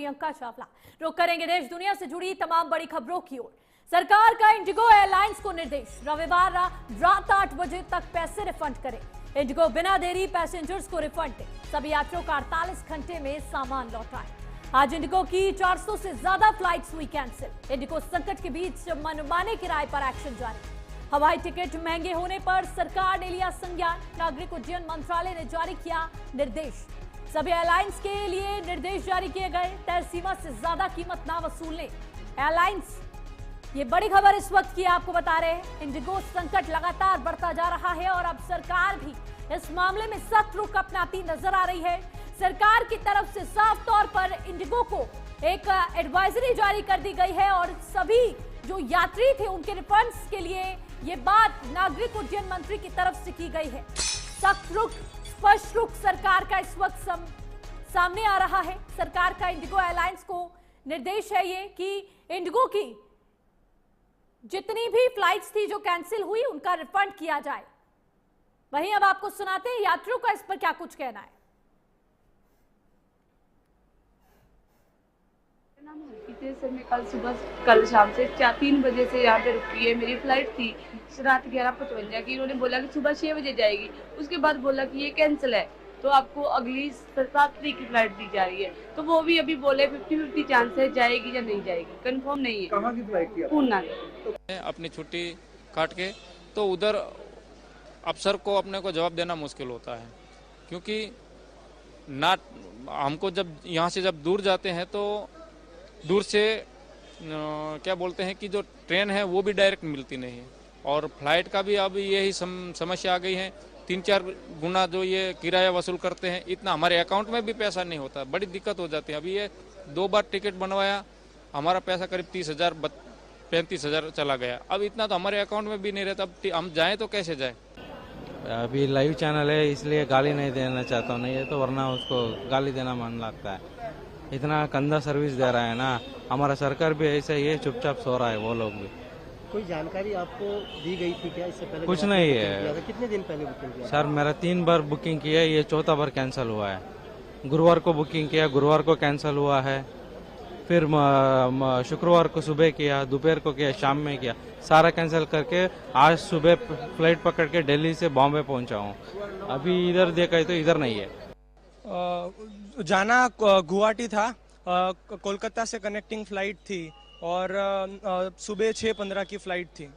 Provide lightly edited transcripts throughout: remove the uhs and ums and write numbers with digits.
प्रियंका चावला। रुख करेंगे देश दुनिया से जुड़ी तमाम बड़ी खबरों की ओर। सरकार का इंडिगो एयरलाइंस को निर्देश, रविवार रात 8 बजे तक पैसे रिफंड करें। इंडिगो बिना देरी पैसेंजर्स को रिफंड दे। सभी यात्रियों का 48 घंटे में सामान लौटाए। आज इंडिगो की 400 से ज्यादा फ्लाइट्स हुई कैंसिल। इंडिगो संकट के बीच मनमाने किराए पर एक्शन जारी। हवाई टिकट महंगे होने पर सरकार ने लिया संज्ञान। नागरिक उड्डयन मंत्रालय ने जारी किया निर्देश। सभी एयरलाइंस के लिए निर्देश जारी किए गए। तय सीमा से ज्यादा कीमत ना वसूलने एयरलाइंस। ये बड़ी खबर इस वक्त की आपको बता रहे हैं। इंडिगो संकट लगातार बढ़ता जा रहा है और अब सरकार भी इस मामले में सख्त रुख अपनाती नजर आ रही है। सरकार की तरफ से साफ तौर पर इंडिगो को एक एडवाइजरी जारी कर दी गई है और सभी जो यात्री थे उनके रिफंड्स के लिए ये बात नागरिक उड्डयन मंत्री की तरफ से की गई है। सख्त रुख, स्पष्ट रुख सरकार का इस वक्त सामने आ रहा है। सरकार का इंडिगो एयरलाइंस को निर्देश है ये कि इंडिगो की जितनी भी फ्लाइट्स थी जो कैंसिल हुई उनका रिफंड किया जाए। वहीं अब आपको सुनाते हैं यात्रियों का इस पर क्या कुछ कहना है। सर मैं कल शाम से 3 बजे से यहाँ पे रुकी है। मेरी फ्लाइट थी रात 11:55 की। इन्होंने बोला कि सुबह 6 बजे जाएगी। उसके बाद बोला कि ये कैंसिल है तो आपको अगली 7 तारीख की फ्लाइट दी जा रही है। तो वो भी अभी बोले 50-50 चांस है जाएगी या नहीं जाएगी, कंफर्म नहीं है। कहाँ की फ्लाइट थी? पूना। अपनी छुट्टी काट के तो उधर अफसर को अपने को जवाब देना मुश्किल होता है, क्योंकि ना हमको जब यहाँ से जब दूर जाते हैं तो दूर से क्या बोलते हैं कि जो ट्रेन है वो भी डायरेक्ट मिलती नहीं है और फ्लाइट का भी अब यही समस्या आ गई है। 3-4 गुना जो ये किराया वसूल करते हैं, इतना हमारे अकाउंट में भी पैसा नहीं होता। बड़ी दिक्कत हो जाती है। अभी ये 2 बार टिकट बनवाया, हमारा पैसा करीब 30,000 35,000 चला गया। अब इतना तो हमारे अकाउंट में भी नहीं रहता। अब हम जाएं तो कैसे जाएं? अभी लाइव चैनल है इसलिए गाली नहीं देना चाहता हूँ, नहीं है तो वरना उसको गाली देना मन लगता है। इतना गंदा सर्विस दे रहा है ना, हमारा सरकार भी ऐसा ही है, चुपचाप सो रहा है वो लोग भी। कोई जानकारी आपको दी गई थी क्या इससे पहले? कुछ नहीं है। कितने दिन पहले बुकिंग किया? सर मेरा 3 बार बुकिंग किया है, ये 4था बार कैंसिल हुआ है। गुरुवार को बुकिंग किया, गुरुवार को कैंसिल हुआ है। फिर शुक्रवार को सुबह किया, दोपहर को किया, शाम में किया, सारा कैंसिल करके आज सुबह फ्लाइट पकड़ के दिल्ली से बॉम्बे पहुंचा हूँ। अभी इधर देखा है तो इधर नहीं है। जाना गुवाहाटी था, कोलकाता से कनेक्टिंग फ्लाइट थी और सुबह 6:15 की फ्लाइट थी।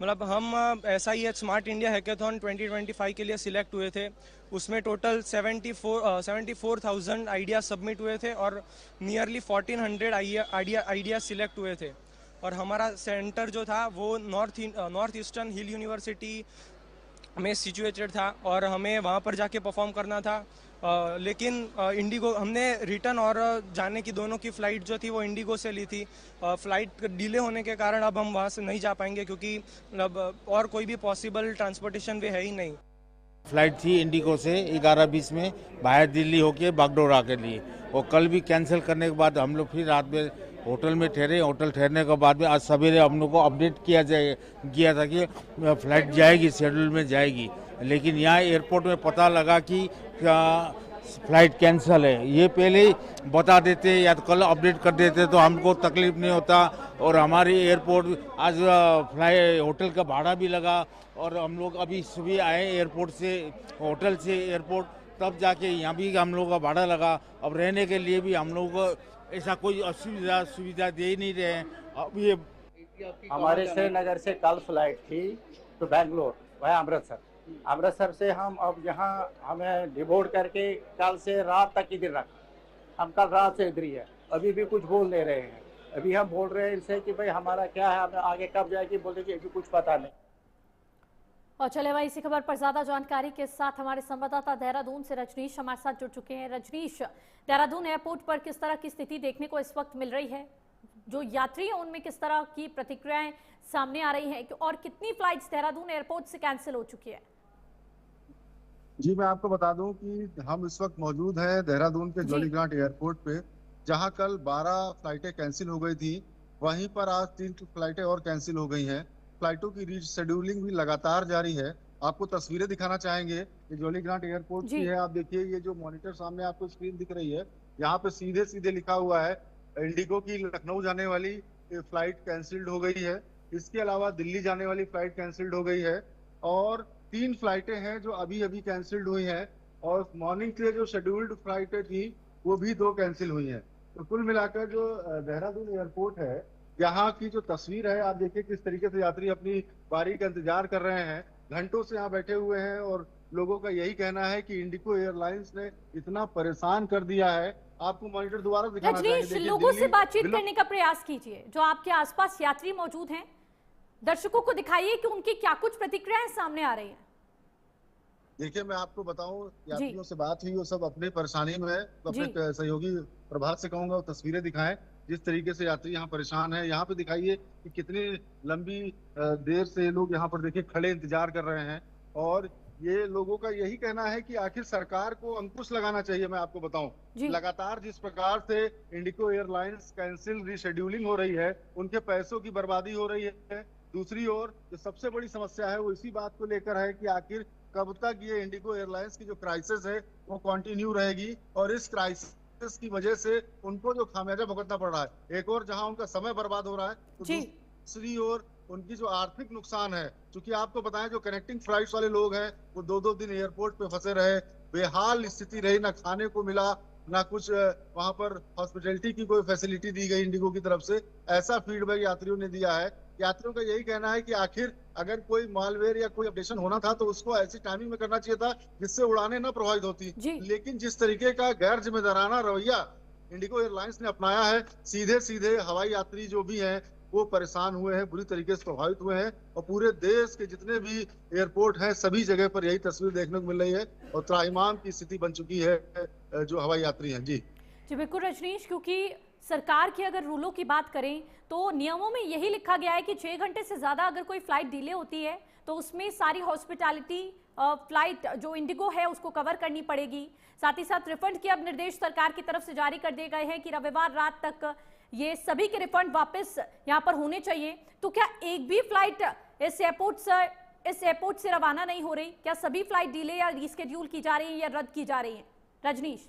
मतलब हम SIH स्मार्ट इंडिया हैकेथॉन 2025 के लिए सिलेक्ट हुए थे। उसमें टोटल 74,000 आइडिया सबमिट हुए थे और नियरली 1400 आइडिया सिलेक्ट हुए थे। और हमारा सेंटर जो था वो नॉर्थ ईस्टर्न हिल यूनिवर्सिटी में सिचुएटेड था और हमें वहाँ पर जाके परफॉर्म करना था। लेकिन इंडिगो हमने रिटर्न और जाने की दोनों की फ़्लाइट जो थी वो इंडिगो से ली थी। फ़्लाइट डिले होने के कारण अब हम वहाँ से नहीं जा पाएंगे, क्योंकि अब और कोई भी पॉसिबल ट्रांसपोर्टेशन वे है ही नहीं। फ्लाइट थी इंडिगो से 11:20 में बाहर दिल्ली होके बागडोरा के लिए, और कल भी कैंसिल करने के बाद हम लोग फिर रात में होटल में ठहरे। होटल ठहरने के बाद में आज सवेरे हम लोग को अपडेट किया था कि फ्लाइट जाएगी, शेड्यूल में जाएगी। लेकिन यहाँ एयरपोर्ट में पता लगा कि फ्लाइट कैंसिल है। ये पहले ही बता देते या तो कल अपडेट कर देते तो हमको तकलीफ नहीं होता। और हमारी एयरपोर्ट आज होटल का भाड़ा भी लगा और हम लोग अभी सुबह आए एयरपोर्ट से, होटल से एयरपोर्ट, तब जाके यहाँ भी हम लोग का भाड़ा लगा। अब रहने के लिए भी हम लोग को ऐसा कोई सुविधा दे ही नहीं रहे हैं। अब ये हमारे श्रीनगर से कल फ्लाइट थी तो बेंगलोर वह अमृतसर से हम अब यहाँ हमें डिबोर्ड करके कल से रात तक इधर रखा। हम कल रात से इधर ही है, अभी भी कुछ बोल नहीं रहे हैं। अभी हम बोल रहे हैं इनसे कि भाई हमारा क्या है, हमें आगे कब जाएगी, बोलते कि अभी कुछ पता नहीं। और चले भाई इसी खबर पर ज्यादा जानकारी के साथ हमारे संवाददाता देहरादून से रजनीश हमारे साथ जुड़ चुके हैं। रजनीश, देहरादून एयरपोर्ट पर किस तरह की स्थिति देखने को इस वक्त मिल रही है? जो यात्री हैं उनमें किस तरह की प्रतिक्रियाएं सामने आ रही हैं और कितनी फ्लाइट्स देहरादून एयरपोर्ट से कैंसिल हो चुकी है? जी मैं आपको बता दूं कि हम इस वक्त मौजूद हैं देहरादून के जॉली ग्रांट एयरपोर्ट पे, जहां कल 12 फ्लाइटें कैंसिल हो गई थी। वहीं पर आज 3 फ्लाइटें और कैंसिल हो गई हैं। फ्लाइटों की रीशेड्यूलिंग भी लगातार जारी है। आपको तस्वीरें दिखाना चाहेंगे, ये जॉली ग्रांट एयरपोर्ट की है। आप देखिए ये जो मॉनिटर सामने आपको स्क्रीन दिख रही है, यहाँ पे सीधे सीधे लिखा हुआ है इंडिगो की लखनऊ जाने वाली फ्लाइट कैंसिल्ड हो गई है। इसके अलावा दिल्ली जाने वाली फ्लाइट कैंसिल्ड हो गई है और 3 फ्लाइटें हैं जो अभी अभी कैंसिल्ड हुई हैं और मॉर्निंग के लिए जो शेड्यूल्ड फ्लाइटें थी वो भी 2 कैंसिल हुई हैं। तो कुल मिलाकर जो देहरादून एयरपोर्ट है, यहाँ की जो तस्वीर है आप देखिए किस तरीके से यात्री अपनी बारी का इंतजार कर रहे हैं, घंटों से यहाँ बैठे हुए हैं और लोगों का यही कहना है कि इंडिगो एयरलाइंस ने इतना परेशान कर दिया है। आपको मॉनिटर दोबारा दिखाना रजनीश, चाहिए। लोगों से बातचीत करने का प्रयास कीजिए, जो आपके आसपास यात्री मौजूद हैं, दर्शकों को दिखाइए कि उनकी क्या कुछ प्रतिक्रियाएं सामने आ रही हैं। देखिए मैं आपको बताऊं, यात्रियों से बात हुई, वो सब अपनी परेशानी में है, तो अपने सहयोगी प्रभात से कहूंगा वो तस्वीरें दिखाएं जिस तरीके से यात्री यहाँ परेशान है। यहाँ पे दिखाइए कि कितनी लंबी देर से ये लोग यहाँ पर देखिए खड़े इंतजार कर रहे हैं और ये लोगों का यही कहना है कि आखिर सरकार को अंकुश लगाना चाहिए। मैं आपको बताऊं, लगातार जिस प्रकार से इंडिगो एयरलाइंस कैंसिल रीशेड्यूलिंग हो रही है, उनके पैसों की बर्बादी हो रही है। दूसरी ओर जो सबसे बड़ी समस्या है वो इसी बात को लेकर है कि आखिर कब तक ये इंडिगो एयरलाइंस की जो क्राइसिस है वो कंटिन्यू रहेगी और इस क्राइसिस की वजह से उनको जो खामियाजा भुगतना पड़ रहा है। एक और जहां उनका समय बर्बाद हो रहा है, तो दूसरी ओर उनकी जो आर्थिक नुकसान है, क्योंकि आपको बताएं जो कनेक्टिंग फ्लाइट्स वाले लोग हैं वो 2-2 दिन एयरपोर्ट पे फंसे रहे, बेहाल स्थिति रही, ना खाने को मिला ना कुछ वहां पर हॉस्पिटैलिटी की कोई फैसिलिटी दी गई इंडिगो की तरफ से। ऐसा फीडबैक यात्रियों ने दिया है। यात्रियों का यही कहना है कि आखिर अगर कोई मालवेयर या कोई अपडेशन होना था तो उसको ऐसी टाइमिंग में करना चाहिए था जिससे उड़ानें न प्रभावित होती। लेकिन जिस तरीके का गैर जिम्मेदाराना रवैया इंडिगो एयरलाइंस ने अपनाया है, सीधे सीधे हवाई यात्री जो भी हैं वो परेशान हुए हैं, बुरी तरीके से प्रभावित हुए हैं और पूरे देश के जितने भी एयरपोर्ट हैं सभी जगह पर यही तस्वीर देखने को मिल रही है और त्राहिमाम की स्थिति बन चुकी है जो हवाई यात्री हैं। जी बिल्कुल रजनीश, क्योंकि सरकार की अगर रूलों की बात करें तो नियमों में यही लिखा गया है कि 6 घंटे से ज्यादा अगर कोई फ्लाइट डिले होती है तो उसमें सारी हॉस्पिटैलिटी फ्लाइट जो इंडिगो है उसको कवर करनी पड़ेगी। साथ ही साथ रिफंड के अब निर्देश सरकार की तरफ से जारी कर दिए गए हैं कि रविवार रात तक ये सभी के रिफंड वापस यहाँ पर होने चाहिए। तो क्या एक भी फ्लाइट इस एयरपोर्ट से रवाना नहीं हो रही? क्या सभी फ्लाइट डिले या रीस्केड्यूल की जा रही है या रद्द की जा रही है? रजनीश,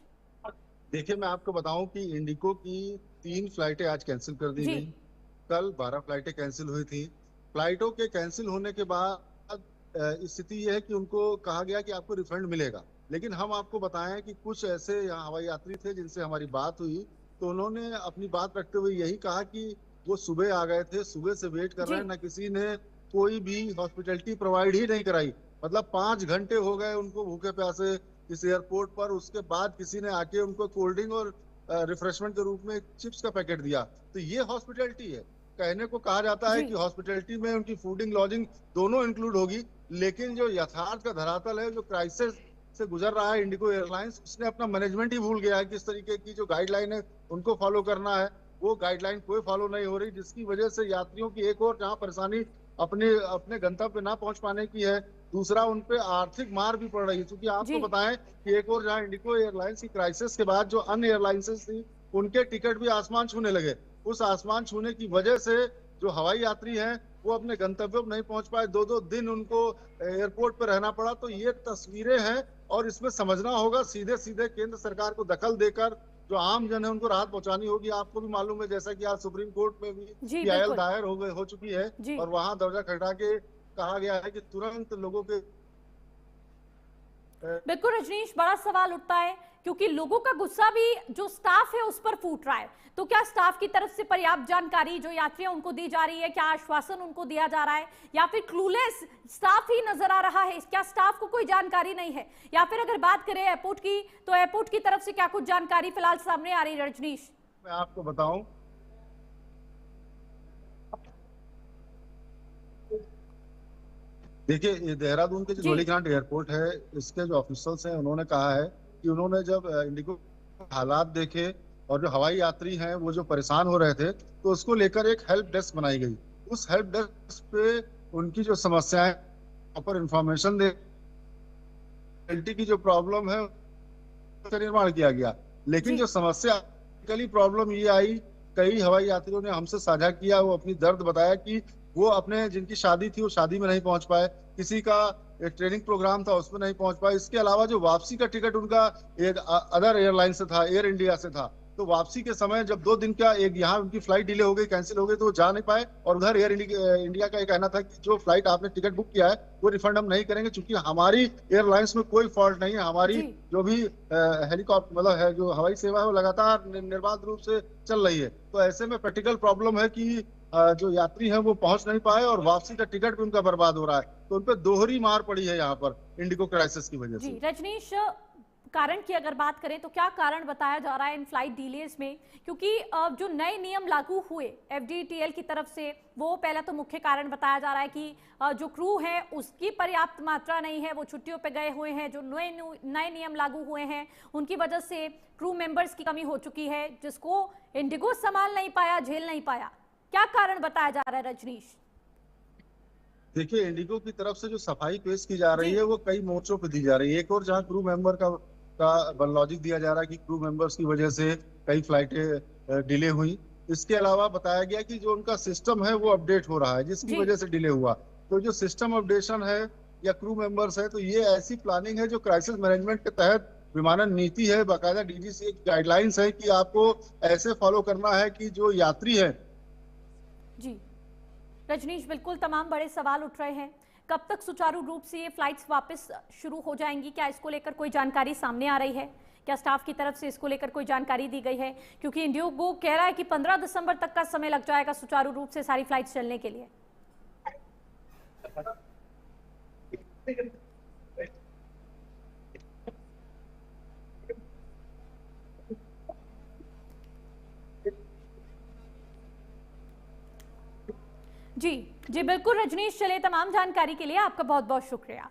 देखिए मैं आपको बताऊं कि इंडिगो की 3 फ्लाइटें आज कैंसिल कर दी गई। कल 12 फ्लाइटें कैंसिल हुई थी। फ्लाइटों के कैंसिल होने के बाद स्थिति यह है कि उनको कहा गया कि आपको रिफंड मिलेगा, लेकिन हम आपको बताएं कि कुछ ऐसे यहाँ हवाई यात्री थे जिनसे हमारी बात हुई तो उन्होंने अपनी बात रखते हुए यही कहा कि वो सुबह आ गए थे, सुबह से वेट कर रहे हैं, ना किसी ने कोई भी हॉस्पिटैलिटी प्रोवाइड ही नहीं कराई। मतलब 5 घंटे हो गए उनको भूखे प्यासे इस एयरपोर्ट पर। उसके बाद किसी ने आके उनको कोल्ड ड्रिंक और रिफ्रेशमेंट के रूप में चिप्स का पैकेट दिया। तो ये हॉस्पिटैलिटी है। कहने को कहा जाता है कि हॉस्पिटैलिटी में उनकी फूडिंग लॉजिंग दोनों इंक्लूड होगी, लेकिन जो यथार्थ का धरातल है, जो क्राइसिस से गुजर रहा है इंडिगो एयरलाइंस, उसने अपना मैनेजमेंट ही भूल गया है। किस तरीके की जो गाइडलाइन है उनको फॉलो करना है, वो गाइडलाइन कोई फॉलो नहीं हो रही, जिसकी वजह से यात्रियों की एक और जहां परेशानी अपने गंतव्य ना पहुंच पाने की है, दूसरा उनपे आर्थिक मार भी पड़ रही है। क्योंकि आपको बताएं कि एक और जहां इंडिगो एयरलाइंस की क्राइसिस के बाद जो अन्य एयरलाइंसेस थी उनके टिकट भी आसमान छूने लगे। उस आसमान छूने की वजह से जो हवाई यात्री हैं वो अपने गंतव्यों पर नहीं पहुंच पाए, 2-2 दिन उनको एयरपोर्ट पर रहना पड़ा। तो ये तस्वीरें हैं और इसमें समझना होगा सीधे सीधे केंद्र सरकार को दखल देकर जो आम जन है उनको राहत पहुंचानी होगी। आपको भी मालूम है जैसा कि आज सुप्रीम कोर्ट में भी पीआईएल दायर हो चुकी है और वहां दर्जा खटका के कहा गया है कि तुरंत लोगों के। बिल्कुल रजनीश, बड़ा सवाल उठता है क्योंकि लोगों का गुस्सा भी जो स्टाफ है उस पर फूट रहा है। तो क्या स्टाफ की तरफ से पर्याप्त जानकारी जो यात्रियां उनको दी जा रही है, क्या आश्वासन उनको दिया जा रहा है, या फिर क्लूलेस स्टाफ ही नजर आ रहा है? क्या स्टाफ को कोई जानकारी नहीं है? या फिर अगर बात करें एयरपोर्ट की तो एयरपोर्ट की तरफ से क्या कुछ जानकारी फिलहाल सामने आ रही है? रजनीश, मैं आपको बताऊं, देखिए देहरादून के जो जोलीग्रांट एयरपोर्ट है, इसके जो ऑफिसर्स हैं उन्होंने कहा है कि उन्होंने जब इंडिगो हालात देखे और जो हवाई यात्री हैं वो जो परेशान हो रहे थे तो उसको लेकर एक हेल्प डेस्क बनाई गई। उस हेल्प डेस्क पे उनकी जो समस्याएं प्रॉपर इंफॉर्मेशन दे की जो प्रॉब्लम है उसका निर्माण किया गया। लेकिन जो समस्या प्रॉब्लम ये आई, कई हवाई यात्रियों ने हमसे साझा किया, वो अपनी दर्द बताया कि वो अपने जिनकी शादी थी वो शादी में नहीं पहुंच पाए, किसी का एक ट्रेनिंग प्रोग्राम था उसमें नहीं पहुंच पाए। इसके अलावा जो वापसी का टिकट उनका एक अदर एयरलाइन से था, एयर इंडिया से था, तो वापसी के समय जब 2 दिन का एक यहाँ उनकी फ्लाइट डिले हो गई, कैंसिल हो गई, तो वो जा नहीं पाए। और उधर एयर इंडिया का ये कहना था कि जो फ्लाइट आपने टिकट बुक किया है वो रिफंड हम नहीं करेंगे, क्योंकि हमारी एयरलाइंस में कोई फॉल्ट नहीं है। हमारी जो भी हेलीकॉप्टर मतलब है जो हवाई सेवा है वो लगातार निर्बाध रूप से चल रही है। तो ऐसे में प्रैक्टिकल प्रॉब्लम है कि जो यात्री हैं वो पहुंच नहीं पाए और वापसी का टिकट भी उनका बर्बाद हो रहा है। तो उन पर दोहरी मार पड़ी है यहाँ पर इंडिगो क्राइसिस की वजह से। रजनीश, कारण की अगर बात करें तो क्या कारण बताया जा रहा है इन फ्लाइट डिलेज में? क्योंकि जो नए नियम लागू हुए एफडीटीएल की तरफ से, वो पहला तो मुख्य कारण बताया जा रहा है कि जो क्रू है उसकी पर्याप्त मात्रा नहीं है, वो छुट्टियों पे गए हुए हैं। जो नए नियम लागू हुए हैं उनकी वजह से क्रू मेंबर्स की कमी हो चुकी है, जिसको इंडिगो संभाल नहीं पाया, झेल नहीं पाया। क्या कारण बताया जा रहा है रजनीश? देखिए, इंडिगो की तरफ से जो सफाई पेश की जा रही है वो कई मोर्चों पे दी जा रही है। एक और जहां क्रू मेंबर का लॉजिक दिया जा रहा है कि क्रू मेंबर्स की वजह से कई फ्लाइटें डिले हुई। इसके अलावा बताया गया कि जो उनका सिस्टम है वो अपडेट हो रहा है, जिसकी वजह से डिले हुआ। तो जो सिस्टम अपडेशन है या क्रू मेंबर्स है, तो ये ऐसी प्लानिंग है जो क्राइसिस मैनेजमेंट के तहत विमानन नीति है, बाकायदा डीजीसीए की गाइडलाइंस है कि आपको ऐसे फॉलो करना है कि जो यात्री है। जी रजनीश, बिल्कुल तमाम बड़े सवाल उठ रहे हैं। कब तक सुचारू रूप से ये फ्लाइट्स वापस शुरू हो जाएंगी? क्या इसको लेकर कोई जानकारी सामने आ रही है? क्या स्टाफ की तरफ से इसको लेकर कोई जानकारी दी गई है? क्योंकि इंडिगो कह रहा है कि 15 दिसंबर तक का समय लग जाएगा सुचारू रूप से सारी फ्लाइट्स चलने के लिए। जी बिल्कुल रजनीश, चले तमाम जानकारी के लिए आपका बहुत बहुत शुक्रिया।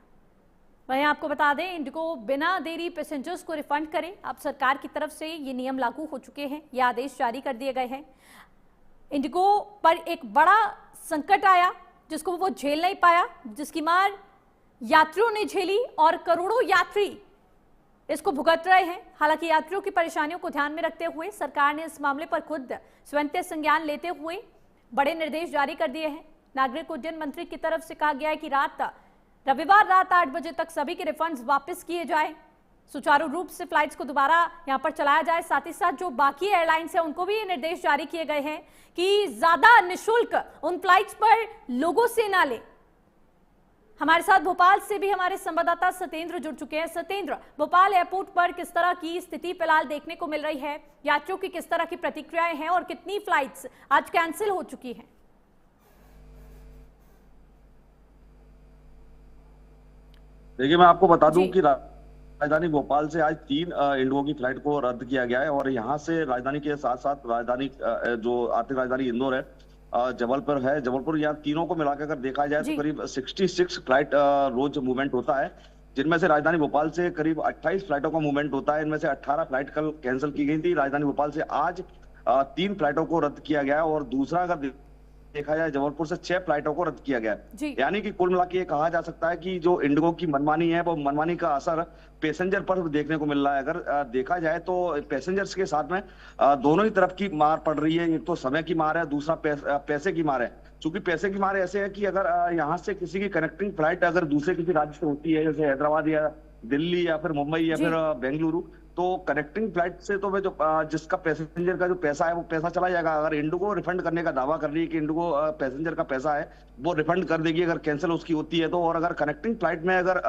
वहीं आपको बता दें, इंडिगो बिना देरी पैसेंजर्स को रिफंड करे। अब सरकार की तरफ से ये नियम लागू हो चुके हैं, ये आदेश जारी कर दिए गए हैं। इंडिगो पर एक बड़ा संकट आया जिसको वो झेल नहीं पाया, जिसकी मार यात्रियों ने झेली और करोड़ों यात्री इसको भुगत रहे हैं। हालांकि यात्रियों की परेशानियों को ध्यान में रखते हुए सरकार ने इस मामले पर खुद स्वयं संज्ञान लेते हुए बड़े निर्देश जारी कर दिए हैं। नागरिक उड्डयन मंत्री की तरफ से कहा गया है कि रविवार रात 8 बजे तक सभी के रिफंड्स वापस किए जाएं, सुचारू रूप से फ्लाइट्स को दोबारा यहां पर चलाया जाए। साथ ही साथ जो बाकी एयरलाइंस है उनको भी ये निर्देश जारी किए गए हैं कि ज्यादा निःशुल्क उन फ्लाइट्स पर लोगों से ना ले। हमारे साथ भोपाल से भी हमारे संवाददाता सतेंद्र जुड़ चुके हैं। सतेंद्र, भोपाल एयरपोर्ट पर किस तरह की स्थिति फिलहाल देखने को मिल रही है? यात्रियों की किस तरह की प्रतिक्रियाएं हैं और कितनी फ्लाइट्स आज कैंसिल हो चुकी हैं? देखिए, मैं आपको बता दूं कि राजधानी भोपाल से आज 3 इंडिगो की फ्लाइट को रद्द किया गया है और यहाँ से राजधानी के साथ साथ राजधानी जो आर्थिक राजधानी इंदौर है, जबलपुर है, जबलपुर, यहाँ तीनों को मिलाकर अगर देखा जाए तो करीब 66 फ्लाइट रोज मूवमेंट होता है, जिनमें से राजधानी भोपाल से करीब 28 फ्लाइटों का मूवमेंट होता है। इनमें से 18 फ्लाइट कल कैंसिल की गई थी। राजधानी भोपाल से आज 3 फ्लाइटों को रद्द किया गया है और दूसरा अगर देखा जाए जबलपुर से 6 फ्लाइटों को रद्द किया गया है। यानी कि कुल मिलाकर ये कहा जा सकता है कि जो इंडिगो की मनमानी है वो मनमानी का असर पैसेंजर पर देखने को मिल रहा है। अगर देखा जाए तो पैसेंजर्स के साथ में दोनों ही तरफ की मार पड़ रही है। एक तो समय की मार है, दूसरा पैसे की मार है। चूंकि पैसे की मार ऐसे है कि अगर यहाँ से किसी की कनेक्टिंग फ्लाइट अगर दूसरे किसी राज्य से होती है, जैसे हैदराबाद या दिल्ली या फिर मुंबई या फिर बेंगलुरु, तो कनेक्टिंग फ्लाइट से तो जो जिसका पैसेंजर का जो पैसा है वो पैसा चला जाएगा। अगर इंडिगो रिफंड करने का दावा कर रही है कि इंडिगो पैसेंजर का पैसा है वो रिफंड कर देगी अगर कैंसिल उसकी होती है तो, और अगर कनेक्टिंग फ्लाइट में अगर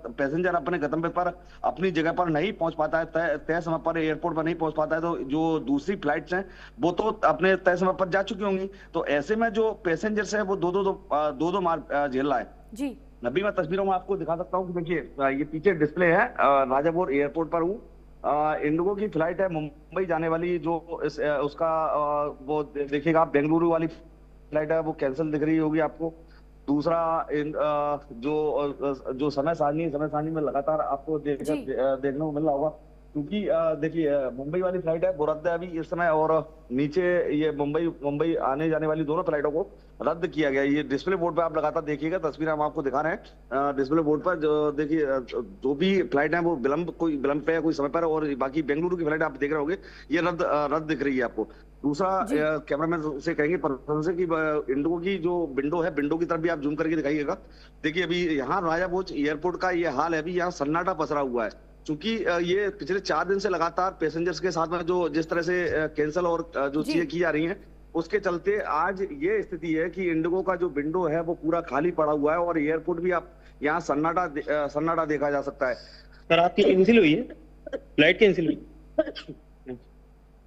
पैसेंजर अपने गंतव्य पर अपनी जगह पर नहीं पहुंच पाता है, तय समय पर एयरपोर्ट पर नहीं पहुंच पाता है, तो जो दूसरी फ्लाइट्स हैं वो तो अपने तय समय पर जा चुकी होंगी। तो ऐसे में जो पैसेंजर्स है वो दो मार झेल रहा है। जी नबी, मैं तस्वीरों में आपको दिखा सकता हूँ कि देखिए ये पीछे डिस्प्ले है, राजापुर एयरपोर्ट पर हूँ। इंडिगो की फ्लाइट है मुंबई जाने वाली, जो उसका वो देखिएगा आप, बेंगलुरु वाली फ्लाइट है वो कैंसिल दिख रही होगी आपको। दूसरा जो समय सारणी में लगातार आपको देखने को मिल रहा होगा क्योंकि देखिए मुंबई वाली फ्लाइट है वो रद्द है अभी इस समय, और नीचे ये मुंबई आने जाने वाली दोनों फ्लाइटों को रद्द किया गया। ये डिस्प्ले बोर्ड पे आप लगातार देखिएगा, तस्वीर हम आपको दिखा रहे हैं डिस्प्ले बोर्ड पर। जो देखिए जो भी फ्लाइट है वो कोई विलंब पे है, कोई समय पर, और बाकी बेंगलुरु की फ्लाइट आप देख रहे होंगे ये रद्द दिख रही है आपको। दूसरा कैमरामैन से कहेंगे पर्सन से कि इंडिगो की जो विंडो है, विंडो की तरफ भी आप जूम करके दिखाइएगा। देखिए अभी यहाँ राजा भोज एयरपोर्ट का ये हाल है, अभी यहाँ सन्नाटा पसरा हुआ है, क्योंकि ये पिछले 4 दिन से लगातार पैसेंजर्स के साथ में जो जिस तरह से कैंसिल और जो चीजें की जा रही हैं, उसके चलते आज ये स्थिति है कि इंडिगो का जो विंडो है वो पूरा खाली पड़ा हुआ है, और एयरपोर्ट भी आप यहाँ सन्नाटा देखा जा सकता है। सर आपकी कैंसिल हुई है, फ्लाइट कैंसिल हुई?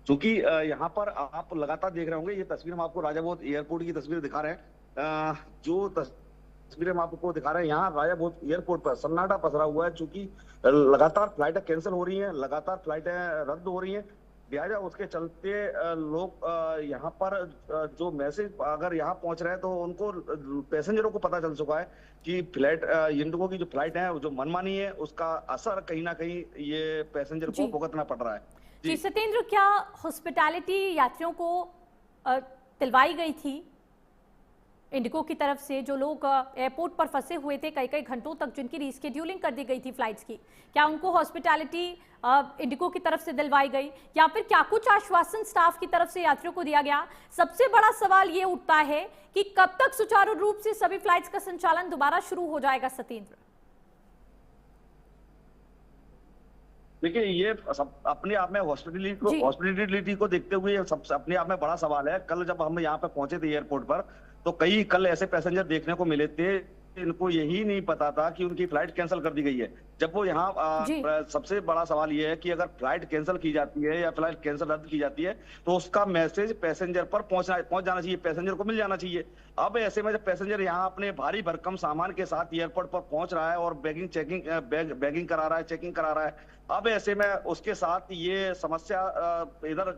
क्योंकि यहाँ पर आप लगातार देख रहे होंगे, ये तस्वीर हम आपको राजा भोज एयरपोर्ट की तस्वीर दिखा रहे हैं। जो तस्वीरें हम आपको दिखा रहे हैं, यहाँ राजा भोज एयरपोर्ट पर सन्नाटा पसरा हुआ है, क्योंकि लगातार फ्लाइटें कैंसिल हो रही हैं, लगातार फ्लाइटें रद्द हो रही हैं। लिहाजा उसके चलते लोग यहाँ पर जो मैसेज अगर यहाँ पहुंच रहे हैं तो उनको पैसेंजरों को पता चल चुका है कि फ्लाइट इंडिगो की जो फ्लाइट है जो मनमानी है, उसका असर कहीं ना कहीं ये पैसेंजर को भुगतना पड़ रहा है। जी सत्येंद्र, क्या हॉस्पिटैलिटी यात्रियों को दिलवाई गई थी इंडिगो की तरफ से? जो लोग एयरपोर्ट पर फंसे हुए थे कई घंटों तक, जिनकी रीस्केड्यूलिंग कर दी गई थी फ्लाइट्स की, क्या उनको हॉस्पिटैलिटी इंडिगो की तरफ से दिलवाई गई, या फिर क्या कुछ आश्वासन स्टाफ की तरफ से यात्रियों को दिया गया? सबसे बड़ा सवाल ये उठता है कि कब तक सुचारू रूप से सभी फ्लाइट्स का संचालन दोबारा शुरू हो जाएगा सत्येंद्र? देखिए ये सब अपने आप में हॉस्पिटलिटी को देखते हुए सब अपने आप में बड़ा सवाल है। कल जब हम यहाँ पे पहुंचे थे एयरपोर्ट पर, तो कल ऐसे पैसेंजर देखने को मिले थे, इनको यही नहीं पता था कि उनकी फ्लाइट कैंसिल कर दी गई है। जब वो यहाँ सबसे बड़ा सवाल ये है कि अगर फ्लाइट कैंसिल की जाती है या फ्लाइट कैंसिल रद्द की जाती है तो उसका मैसेज पैसेंजर पर पहुंच जाना चाहिए, पैसेंजर को मिल जाना चाहिए। अब ऐसे में जब पैसेंजर यहाँ अपने भारी भरकम सामान के साथ एयरपोर्ट पर पहुंच रहा है और बैगिंग करा रहा है, चेकिंग करा रहा है, अब ऐसे में उसके साथ ये समस्या, इधर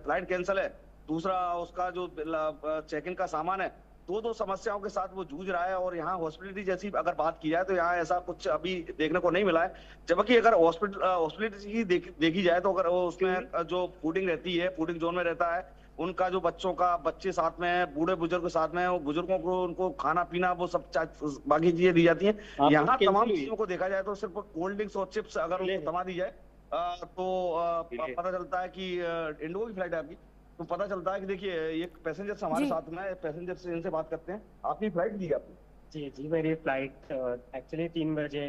फ्लाइट कैंसिल है, दूसरा उसका जो चेकिंग का सामान है, दो समस्याओं के साथ वो जूझ रहा है। और यहाँ हॉस्पिटलिटी जैसी अगर बात की जाए तो यहाँ ऐसा कुछ अभी देखने को नहीं मिला है। जबकि अगर हॉस्पिटलिटी की देखी जाए तो अगर वो उसमें जो फूडिंग रहती है, फूडिंग जोन में रहता है, उनका जो बच्चे साथ में है, बूढ़े बुजुर्ग साथ में है, वो बुजुर्गों को उनको खाना पीना वो सब बाकी चीजें दी जाती हैं। यहाँ तमाम चीजों को देखा जाए तो सिर्फ कोल्ड ड्रिंक्स और चिप्स अगर उनको थमा दी जाए तो पता चलता है कि इंडिगो की फ्लाइट है आपकी, तो पता चलता है कि देखिए एक पैसेंजर हमारे साथ में है, पैसेंजर से इनसे बात करते हैं। आपकी फ्लाइट दी आपने? जी मेरी फ्लाइट एक्चुअली 3 बजे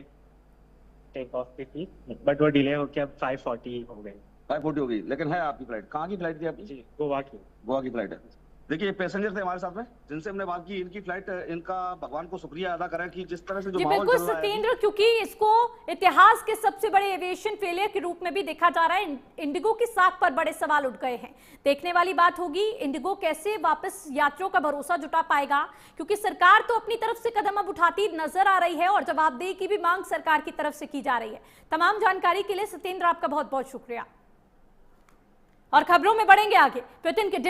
टेक ऑफ की थी, बट वो डिले होकर अब 5:40 हो गई। 5:40 हो गई, लेकिन है आपकी फ्लाइट। कहाँ की फ्लाइट थी आपकी? जी गोवा की फ्लाइट है। देखिए पैसेंजर थे हमारे साथ में जिनसे हमने बात की, इनकी फ्लाइट, इनका भगवान को शुक्रिया अदा करें कि जिस तरह से जो माहौल बिल्कुल सत्येंद्र, क्योंकि इसको इतिहास के सबसे बड़े एविएशन फेलियर के रूप में भी देखा जा रहा है। इंडिगो की साख पर बड़े सवाल उठ गए हैं। देखने वाली बात होगी इंडिगो कैसे वापस यात्रियों का भरोसा जुटा पाएगा, क्योंकि सरकार तो अपनी तरफ से कदम अब उठाती नजर आ रही है और जवाबदेही की भी मांग सरकार की तरफ से की जा रही है। तमाम जानकारी के लिए सत्येंद्र आपका बहुत बहुत शुक्रिया। और खबरों में बढ़ेंगे आगे।